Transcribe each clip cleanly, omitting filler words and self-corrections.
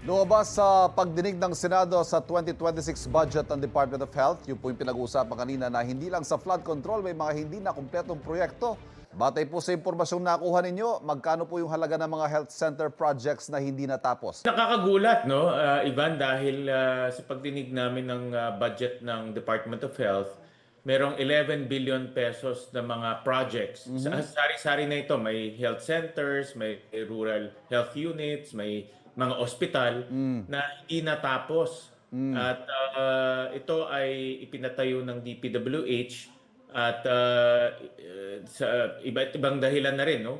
Lumabas sa pagdinig ng Senado sa 2026 budget ng Department of Health, yun po yung pinag-uusapan kanina na hindi lang sa flood control, may mga hindi na kumpletong proyekto. Batay po sa impormasyong nakuha ninyo, magkano po yung halaga ng mga health center projects na hindi natapos? Nakakagulat, no, Ivan, dahil sa pagdinig namin ng budget ng Department of Health, merong 11 billion pesos na mga projects. Sari-sari na ito, may health centers, may rural health units, may mga ospital na hindi natapos. At ito ay ipinatayo ng DPWH at sa iba't ibang dahilan na rin, no?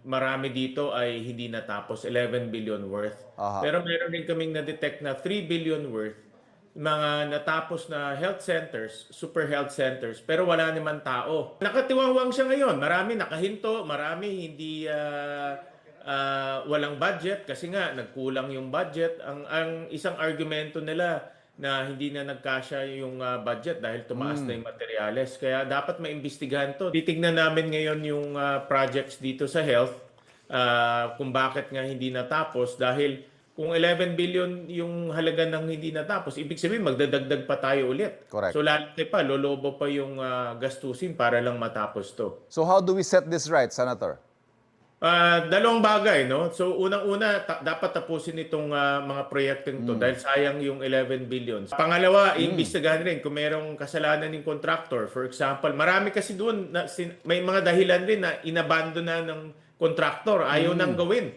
Marami dito ay hindi natapos, 11 billion worth. Aha. Pero meron din kaming na-detect na 3 billion worth mga natapos na health centers, super health centers, pero wala naman tao. Nakatiwangwang siya ngayon. Marami nakahinto, marami hindi walang budget kasi nga nagkulang yung budget. Ang isang argumento nila na hindi na nagkasya yung budget dahil tumaas na yung materyales. Kaya dapat maimbestigahan to. Titignan namin ngayon yung projects dito sa health kung bakit nga hindi natapos dahil kung 11 billion yung halaga ng hindi natapos, ibig sabihin magdadagdag pa tayo ulit. Correct. So lalaki pa, lolobo pa yung gastusin para lang matapos to. So how do we set this right, Senator? Dalawang bagay, no? So unang-una, dapat tapusin itong mga proyektong to dahil sayang yung 11 billion. Pangalawa, iimbestigahan rin kung merong kasalanan ng contractor. For example, marami kasi doon na may mga dahilan din na inabandona ng contractor, ayaw nang gawin.